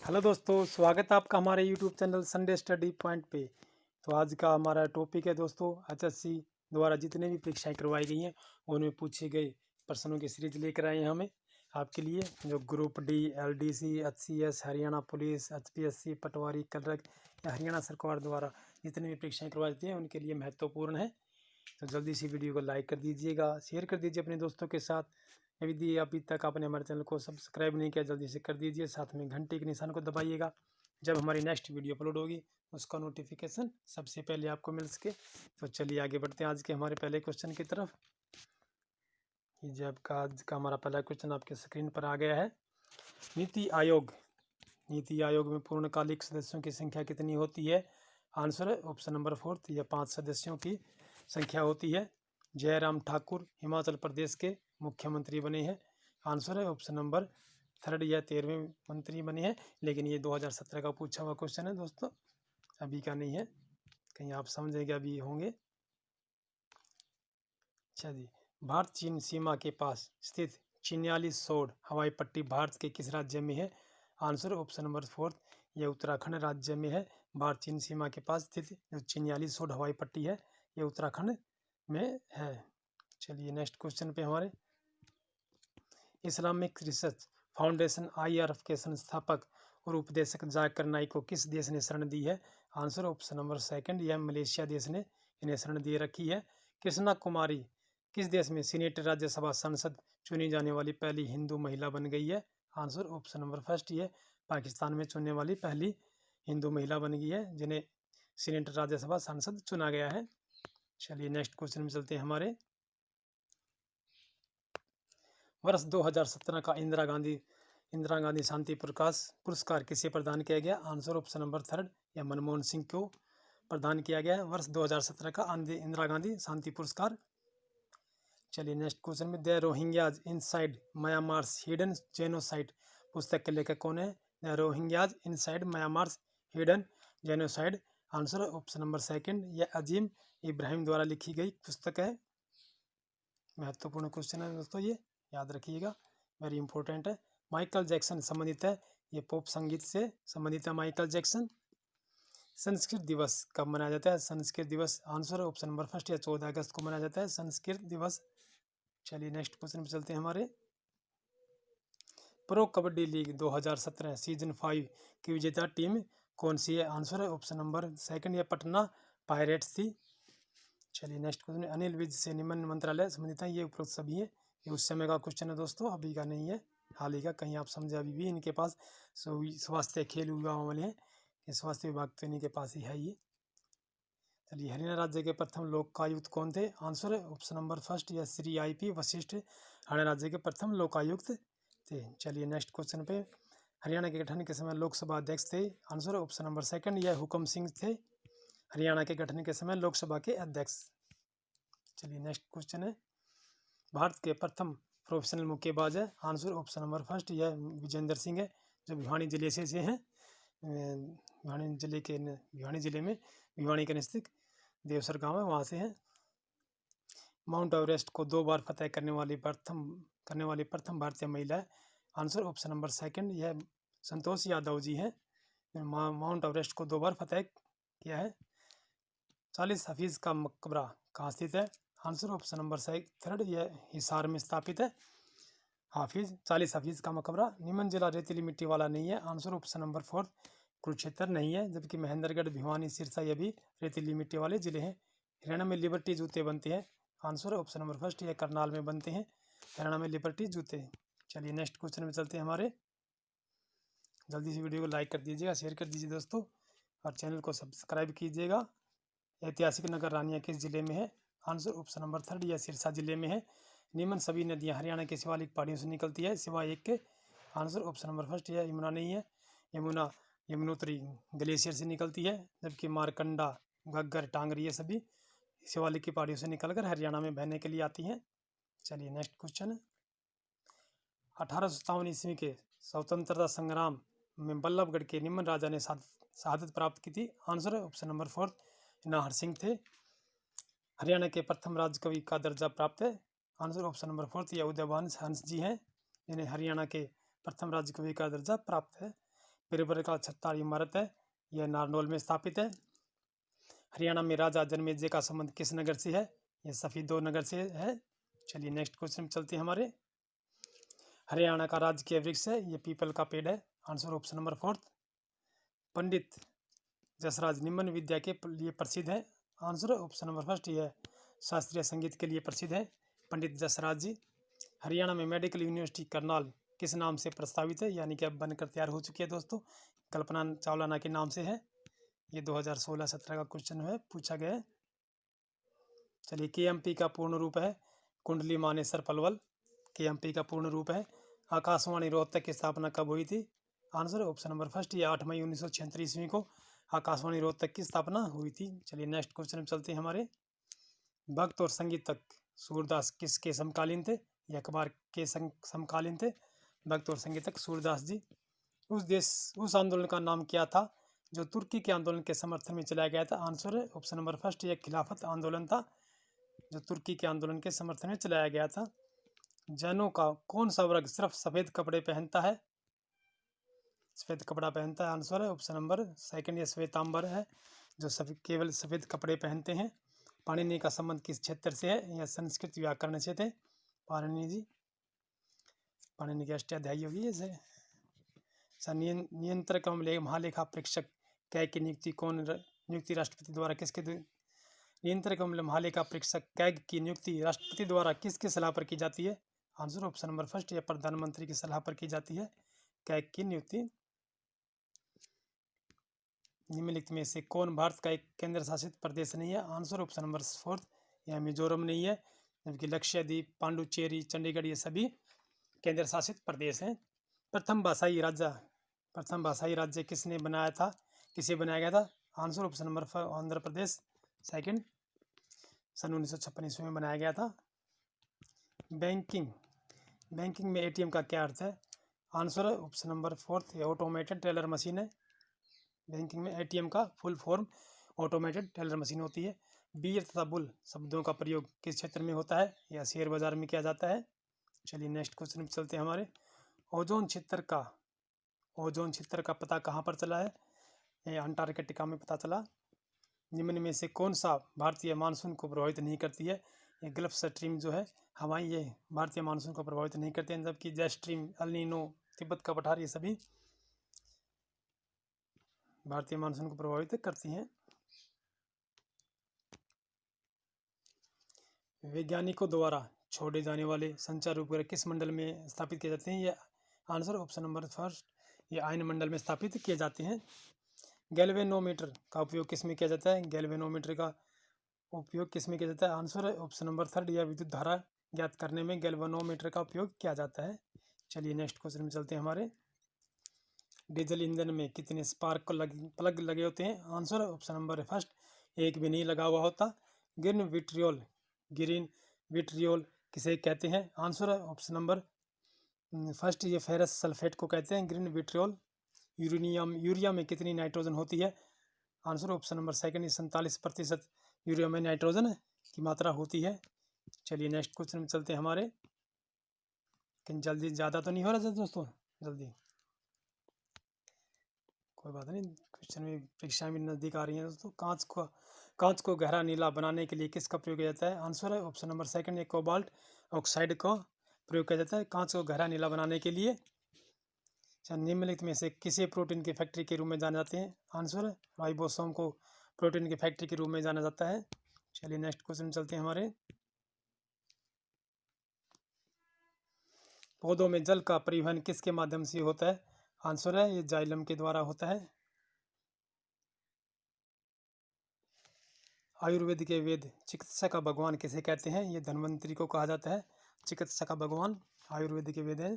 Hello दोस्तों, स्वागत है आपका हमारे YouTube channel Sunday study point पे। तो आज का हमारा टॉपिक है दोस्तों, एचएससी द्वारा जितने भी परीक्षाएं करवाई गई हैं उनमें पूछे गए प्रश्नों की सीरीज लेकर आए हैं हमें आपके लिए। जो group D, LDC, HCS, Haryana police, HPSC, patwari, clerk या हरियाणा सरकार द्वारा जितनी भी परीक्षाएँ करवाई जाती हैं उनके लिए महत्वपूर्ण है। तो जल्दी से वीडियो को लाइक कर दीजिएगा, शेयर कर दीजिए अपने दोस्तों के साथ। यदि अभी तक आपने हमारे चैनल को सब्सक्राइब नहीं किया जल्दी से कर दीजिए, साथ में घंटे के निशान को दबाइएगा। जब हमारी नेक्स्ट वीडियो अपलोड होगी उसका नोटिफिकेशन सबसे पहले आपको मिल सके। तो चलिए आगे बढ़ते हैं आज के हमारे पहले क्वेश्चन की तरफ। ये आपका आज का हमारा पहला क्वेश्चन आपके स्क्रीन पर आ गया है। नीति आयोग में पूर्णकालिक सदस्यों की संख्या कितनी होती है? आंसर है ऑप्शन नंबर 4, या 5 सदस्यों की संख्या होती है। जयराम ठाकुर हिमाचल प्रदेश के मुख्यमंत्री बने हैं। आंसर है ऑप्शन नंबर 3 या 13वें मंत्री बने हैं। लेकिन ये 2017 का पूछा हुआ क्वेश्चन है दोस्तों, अभी का नहीं है, कहीं आप समझेंगे अभी होंगे। अच्छा जी, भारत चीन सीमा के पास स्थित चिन्यालीसोड़ हवाई पट्टी भारत के किस राज्य में है? आंसर ऑप्शन नंबर 4, यह उत्तराखंड राज्य में है। भारत चीन सीमा के पास स्थित जो चिन्यालीसोड़ हवाई पट्टी है ये उत्तराखंड में है। चलिए नेक्स्ट क्वेश्चन पे हमारे। इस्लामिक रिसर्च फाउंडेशन IRF के संस्थापक और उपदेशक जाकिर नाइक को किस देश ने शरण दी है? आंसर ऑप्शन नंबर 2, यह मलेशिया देश ने इन्हें शरण दे रखी है। कृष्णा कुमारी किस देश में सीनेट राज्यसभा सांसद चुनी जाने वाली पहली हिंदू महिला बन गई है? आंसर ऑप्शन नंबर 1, ये पाकिस्तान में चुनने वाली पहली हिंदू महिला बन गई है जिन्हें सीनेट राज्यसभा सांसद चुना गया है। चलिए नेक्स्ट क्वेश्चन में चलते हैं हमारे। वर्ष 2017 का इंदिरा गांधी शांति पुरस्कार किसे प्रदान किया गया? आंसर ऑप्शन नंबर 3, या मनमोहन सिंह को प्रदान किया गया है वर्ष 2017 का इंदिरा गांधी शांति पुरस्कार। चलिए नेक्स्ट क्वेश्चन में। The Rohingyas inside Myanmar's hidden genocide पुस्तक के लेखक कौन है? The Rohingyas inside Myanmar's hidden genocide. Answer option number 2, यह अजीम इब्राहिम द्वारा लिखी गई पुस्तक है। महत्वपूर्ण क्वेश्चन है दोस्तों, ये याद रखिएगा, वेरी इंपॉर्टेंट है। माइकल जैक्सन संबंधित है, ये पॉप संगीत से संबंधित है माइकल जैक्सन। संस्कृत दिवस कब मनाया जाता है? संस्कृत दिवस आंसर है ऑप्शन नंबर 1, या 14 अगस्त को मनाया जाता है संस्कृत दिवस। चलिए नेक्स्ट क्वेश्चन पे चलते हैं हमारे। प्रो कबड्डी लीग 2017 सीजन 5 की विजेता टीम कौन सी है? आंसर है ऑप्शन नंबर 2, या पटना पायरेट्स थी। चलिए नेक्स्ट क्वेश्चन। अनिल विज से निम्न मंत्रालय संबंधित है, ये उपरोक्त सभी है। ये उस समय का क्वेश्चन है दोस्तों, अभी का नहीं है, हाल ही का, कहीं आप समझे अभी भी इनके पास स्वास्थ्य खेल विभाग वाले हैं, ये स्वास्थ्य विभाग तो इन्हीं के पास ही है ये। चलिए हरियाणा राज्य के प्रथम लोकायुक्त कौन थे? आंसर है ऑप्शन नंबर 1, या श्री IP वशिष्ठ हरियाणा राज्य के प्रथम लोकायुक्त थे। चलिए नेक्स्ट क्वेश्चन पे। हरियाणा के गठन के समय लोकसभा अध्यक्ष थे? आंसर है ऑप्शन नंबर 2, यह हुकम सिंह थे हरियाणा के गठन के समय लोकसभा के अध्यक्ष। चलिए नेक्स्ट क्वेश्चन है। भारत के प्रथम प्रोफेशनल मुक्केबाज है? आंसर ऑप्शन नंबर 1, यह विजेंद्र सिंह है, जो भिवानी जिले से हैं। भिवानी जिले में भिवानी के नज़दीक देवसर गांव है, वहाँ से हैं। माउंट एवरेस्ट को 2 बार फतह करने वाली प्रथम भारतीय महिला है? आंसर ऑप्शन नंबर 2, यह संतोष यादव जी हैं। माउंट एवरेस्ट को 2 बार फतह किया है। 40 हफीज़ का मकबरा कहाँ स्थित है? आंसर ऑप्शन नंबर 3, यह हिसार में स्थापित है। 40 हफीज़ का मकबरा। निमन जिला रेतीली मिट्टी वाला नहीं है? आंसर ऑप्शन नंबर 4, कुरुक्षेत्र नहीं है, जबकि महेंद्रगढ़, भिवानी, सिरसा ये भी रेतीली मिट्टी वाले जिले हैं। हरियाणा में लिबर्टी जूते बनते हैं? आंसर ऑप्शन नंबर 1, यह करनाल में बनते हैं हरियाणा में लिबर्टी जूते। चलिए नेक्स्ट क्वेश्चन में चलते हैं हमारे। जल्दी से वीडियो को लाइक कर दीजिएगा, शेयर कर दीजिए दोस्तों, और चैनल को सब्सक्राइब कीजिएगा। ऐतिहासिक नगर रानिया किस जिले में है? आंसर ऑप्शन नंबर 3, या सिरसा जिले में है। निम्न सभी नदियां हरियाणा के शिवालिक पहाड़ियों से निकलती है सिवाय एक के? आंसर ऑप्शन नंबर 1, यह यमुना नहीं है, यमुना यमुनोत्री ग्लेशियर से निकलती है, जबकि मारकंडा, घग्गर, टांगरी ये सभी शिवालिक की पहाड़ियों से निकलकर हरियाणा में बहने के लिए आती हैं। चलिए नेक्स्ट क्वेश्चन। 1857 ईस्वी के स्वतंत्रता संग्राम में बल्लभगढ़ के निम्न राजा ने शहादत प्राप्त की थी? आंसर है ऑप्शन नंबर 4, नाहर सिंह थे। हरियाणा के प्रथम राजकवि का दर्जा प्राप्त है? आंसर ऑप्शन नंबर 4, या उदयभान हंस जी हैं, जिन्हें हरियाणा के प्रथम राजकवि का दर्जा प्राप्त है। पीरबल का छत्तार इमारत है, यह नारनौल में स्थापित है। हरियाणा में राजा जन्मेजय का संबंध किस नगर से है? यह सफीदो नगर से है। चलिए नेक्स्ट क्वेश्चन चलते हैं हमारे। हरियाणा का राजकीय वृक्ष है, यह पीपल का पेड़ है। Answer option number 4। Pandit Jasraj निम्न विद्या के लिए प्रसिद्ध है। आंसर ऑप्शन नंबर 1, यह शास्त्रीय संगीत के लिए प्रसिद्ध है पंडित जसराज जी। हरियाणा में मेडिकल यूनिवर्सिटी करनाल किस नाम से प्रस्तावित है, यानी कि अब बनकर तैयार हो चुकी है दोस्तों, कल्पना चावला के नाम से है। ये 2016-17 का क्वेश्चन है, पूछा गया है। चलिए केएमपी का पूर्ण रूप है कुंडली मानेसर पलवल, केएमपी का पूर्ण रूप है। आकाशवाणी रोहतक की स्थापना कब हुई थी? आंसर ऑप्शन नंबर 1, ये 8 मई 1936 ईस्वी को आकाशवाणी रोहतक की स्थापना हुई थी। चलिए नेक्स्ट क्वेश्चन में चलते हैं हमारे। भक्त और संगीतक सूरदास किसके समकालीन थे? ये अखबार के समकालीन थे, भक्त और संगीतक सूरदास जी। उस आंदोलन का नाम क्या था जो तुर्की के आंदोलन के समर्थन में चलाया गया था? आंसर है ऑप्शन नंबर 1, यह खिलाफत आंदोलन था जो तुर्की के आंदोलन के समर्थन में चलाया गया था। जैनों का कौन सा वर्ग सिर्फ सफेद कपड़े पहनता है? सफेद कपड़ा पहनता है। आंसर है ऑप्शन नंबर 2, ये श्वेतांबर है जो केवल सफेद कपड़े पहनते हैं। पाणिनि का संबंध किस क्षेत्र से है? यह संस्कृत व्याकरण से थे पाणिनि जी। पाणिनि की अष्टाध्यायी होगी इसे। नियंत्रक महालेखा परीक्षक कैग की नियुक्ति राष्ट्रपति द्वारा किसके नियंत्रक महालेखा परीक्षक कैग की नियुक्ति राष्ट्रपति द्वारा किसके सलाह पर की जाती है? आंसर ऑप्शन नंबर 1, यह प्रधानमंत्री की सलाह पर की जाती है कैग की नियुक्ति। निम्नलिखित में से कौन भारत का एक केंद्र शासित प्रदेश नहीं है? आंसर ऑप्शन नंबर 4, यह मिजोरम नहीं है, जबकि लक्षद्वीप, पांडुचेरी, चंडीगढ़ ये सभी केंद्र शासित प्रदेश हैं। प्रथम भाषाई राज्य किसने बनाया था, किसे बनाया गया था? Answer option number 5, Andhra Pradesh 2, सन 1956 ईस्वी में बनाया गया था। बैंकिंग में एटीएम का क्या अर्थ है? आंसर है ऑप्शन नंबर 4, ये ऑटोमेटेड टेलर मशीन है। बैंकिंग में एटीएम का full form automated teller machine होती है। बीयर तथा बुल शब्दों का प्रयोग किस क्षेत्र में होता है? या शेयर बाजार में किया जाता है। चलिए नेक्स्ट क्वेश्चन में चलते हैं हमारे। ओजोन क्षेत्र का पता कहाँ पर चला है? ये अंटार्कटिका में पता चला। निम्न में से कौन सा भारतीय मानसून को प्रभावित नहीं करती है? ये गल्फ स्ट्रीम जो है हवाई, ये भारतीय मानसून को प्रभावित नहीं करते हैं, जबकि jet stream, El Nino, Tibet का पठार ये सभी भारतीय मानसून को प्रभावित करती हैं। वैज्ञानिकों द्वारा छोड़े जाने वाले संचार उपग्रह किस मंडल में स्थापित किए जाते हैं? ये आंसर ऑप्शन नंबर 1, ये आयन मंडल में स्थापित किए जाते हैं। गैल्वेनोमीटर का उपयोग किस में किया जाता है? गैल्वेनोमीटर का उपयोग किस में किया जाता है? आंसर है ऑप्शन नंबर 3, यह विद्युत धारा ज्ञात करने में गैल्वेनोमीटर का उपयोग किया जाता है। चलिए नेक्स्ट क्वेश्चन में चलते हैं हमारे। डीजल ईंधन में कितने स्पार्क प्लग लगे होते हैं? आंसर है ऑप्शन नंबर 1, एक भी नहीं लगा हुआ होता। ग्रीन विट्रियोल किसे कहते हैं? आंसर है ऑप्शन नंबर 1, ये फेरस सल्फेट को कहते हैं ग्रीन विट्रियोल। यूरिया में कितनी नाइट्रोजन होती है? आंसर ऑप्शन नंबर 2, 47% यूरिया में नाइट्रोजन की मात्रा होती है। चलिए नेक्स्ट क्वेश्चन में चलते हैं हमारे। लेकिन जल्दी ज़्यादा तो नहीं हो रहा दोस्तों, जल्दी कोई बात नहीं, क्वेश्चन में परीक्षा भी नज़दीक आ रही है दोस्तों। कांच को गहरा नीला बनाने के लिए किसका प्रयोग किया जाता है? आंसर है ऑप्शन नंबर 2, ये कोबाल्ट ऑक्साइड का प्रयोग किया जाता है कांच को गहरा नीला बनाने के लिए। निम्नलिखित में से किसे प्रोटीन की फैक्ट्री के रूप में जाना जाते हैं? आंसर है राइबोसोम को प्रोटीन की फैक्ट्री के रूप में जाना जाता है। चलिए नेक्स्ट क्वेश्चन चलते हैं हमारे। पौधों में जल का परिवहन किसके माध्यम से होता है? आंसर है ये जाइलम के द्वारा होता है। आयुर्वेद के वेद चिकित्सा का भगवान किसे कहते हैं? ये धन्वंतरी को कहा जाता है चिकित्सा का भगवान। आयुर्वेद के वेद है।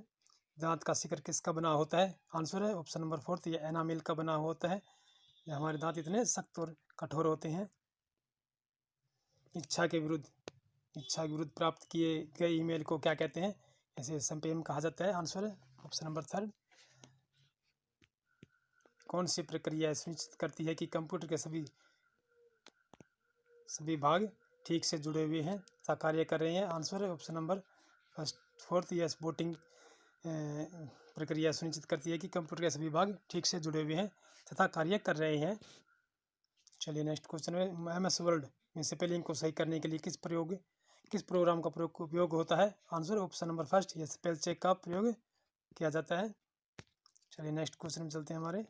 दांत का शिखर किसका बना होता है? आंसर है ऑप्शन नंबर 4, ये एनामिल का बना होता है। ये हमारे दांत इतने सख्त और कठोर होते हैं। इच्छा के विरुद्ध प्राप्त किए गए ईमेल को क्या कहते हैं? इसे स्पैम कहा जाता है। आंसर है ऑप्शन नंबर 3। कौन सी प्रक्रिया सुनिश्चित करती है कि कंप्यूटर के सभी भाग ठीक से जुड़े हुए हैं तथा कार्य कर रहे हैं? आंसर है ऑप्शन नंबर 4, यस बूटिंग प्रक्रिया सुनिश्चित करती है कि कंप्यूटर के सभी भाग ठीक से जुड़े हुए हैं तथा कार्य कर रहे हैं। चलिए नेक्स्ट क्वेश्चन में, MS वर्ड में स्पेलिंग को सही करने के लिए किस प्रोग्राम का उपयोग होता है? आंसर ऑप्शन नंबर फर्स्ट, ये स्पेल चेक का प्रयोग किया जाता है। चलिए नेक्स्ट क्वेश्चन में चलते हैं हमारे।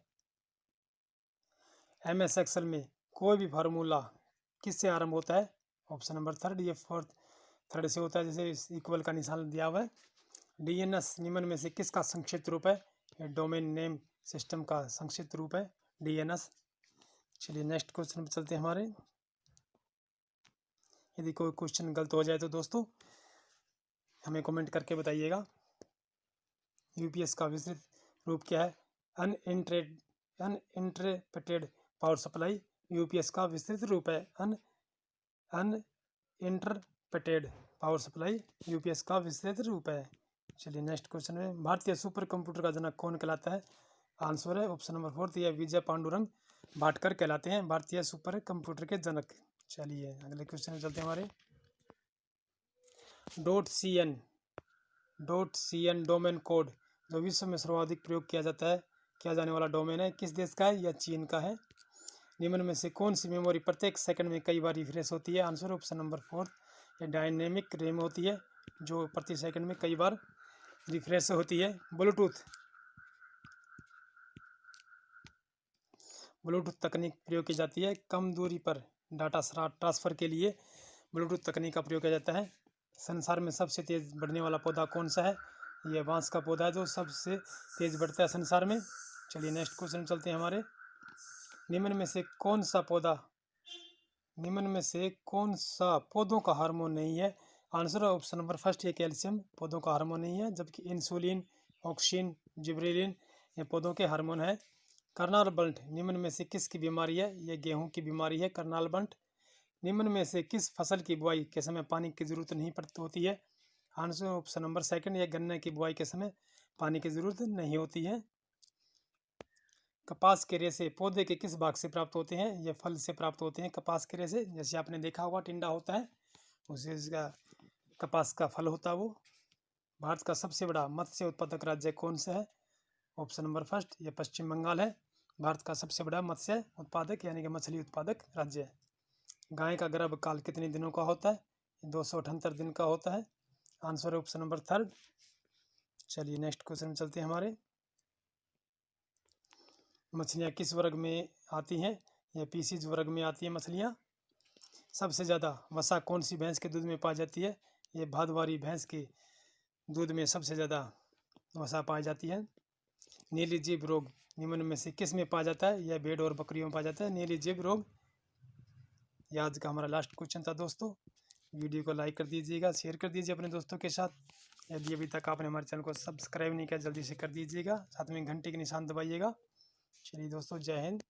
MS एक्सेल में कोई भी फार्मूला किससे आरंभ होता है? ऑप्शन नंबर थर्ड, ये फोर्थ थर्ड से होता है, जैसे इक्वल का निशान दिया हुआ है। DNS निम्न में से किसका संक्षिप्त रूप है? ये डोमेन नेम सिस्टम का संक्षिप्त रूप है DNS। चलिए नेक्स्ट क्वेश्चन पे चलते हैं हमारे। यदि कोई क्वेश्चन गलत हो जाए तो दोस्तों हमें कमेंट करके बताइएगा। UPS का विस्तृत रूप क्या है? अनइंटरप्रेटेड पावर सप्लाई UPS का विस्तृत रूप है। अनइंटरप्रेटेड पावर सप्लाई UPS का विस्तृत रूप है। चलिए नेक्स्ट क्वेश्चन में, भारतीय सुपर कंप्यूटर का जनक कौन कहलाता है? आंसर है ऑप्शन नंबर फोर्थ, यह विजय पांडुरंग भाटकर कहलाते हैं भारतीय सुपर कंप्यूटर के जनक। चलिए अगले क्वेश्चन में चलते हैं हमारे। .cn डोमेन कोड जो विश्व में सर्वाधिक प्रयोग किया जाने वाला डोमेन है, किस देश का है? या चीन का है। निम्न में से कौन सी मेमोरी प्रत्येक सेकंड में कई बार रिफ्रेश होती है? आंसर ऑप्शन नंबर फोर्थ, ये डायनेमिक रैम होती है जो प्रति सेकंड में कई बार रिफ्रेश होती है। ब्लूटूथ तकनीक प्रयोग की जाती है। कम दूरी पर डाटा ट्रांसफर के लिए ब्लूटूथ तकनीक का प्रयोग किया जाता है। संसार में सबसे तेज बढ़ने वाला पौधा कौन सा है? यह बांस का पौधा है जो सबसे तेज बढ़ता है संसार में। चलिए नेक्स्ट क्वेश्चन चलते हैं हमारे। निम्न में से कौन सा पौधों का हार्मोन नहीं है? आंसर ऑप्शन नंबर फर्स्ट, ये कैल्शियम पौधों का हार्मोन नहीं है, जबकि इंसुलिन, ऑक्सिन, जिबरेलिन ये पौधों के हार्मोन है। कर्नाल बंट निम्न में से किसकी बीमारी है? यह गेहूं की बीमारी है कर्नाल बंट। निम्न में से किस फसल की बुआई के समय पानी की जरूरत नहीं पड़ती होती है? आंसर ऑप्शन नंबर सेकंड, यह गन्ने की बुआई के समय पानी की जरूरत नहीं होती है। कपास के रेशे पौधे के किस भाग से प्राप्त होते हैं? यह फल से प्राप्त होते हैं कपास के रेशे। जैसे आपने देखा होगा टिंडा होता है, उसे इसका कपास का फल होता है वो। भारत का सबसे बड़ा मत्स्य उत्पादक राज्य कौन सा है? ऑप्शन नंबर फर्स्ट, यह पश्चिम बंगाल है भारत का सबसे बड़ा मत्स्य उत्पादक यानी कि मछली उत्पादक राज्य है। गाय का गर्भकाल कितने दिनों का होता है? 278 दिन का होता है। Answer option number third. चलिए नेक्स्ट क्वेश्चन में चलते हैं हमारे। मछलियाँ किस वर्ग में आती हैं? यह पीसीज वर्ग में आती है मछलियाँ। सबसे ज़्यादा वसा कौन सी भैंस के दूध में पाई जाती है? ये भादवारी भैंस के दूध में सबसे ज़्यादा वसा पाई जाती है। नीली जीभ रोग निम्न में से किस में पाया जाता है? यह भेड़ और बकरियों में पाया जाता है नीली जीभ रोग। यह आज का हमारा लास्ट क्वेश्चन था दोस्तों। वीडियो को लाइक कर दीजिएगा, शेयर कर दीजिए अपने दोस्तों के साथ। यदि अभी तक आपने हमारे चैनल को सब्सक्राइब नहीं किया जल्दी से कर दीजिएगा, साथ में घंटे के निशान दबाइएगा। चलिए दोस्तों, जय हिंद।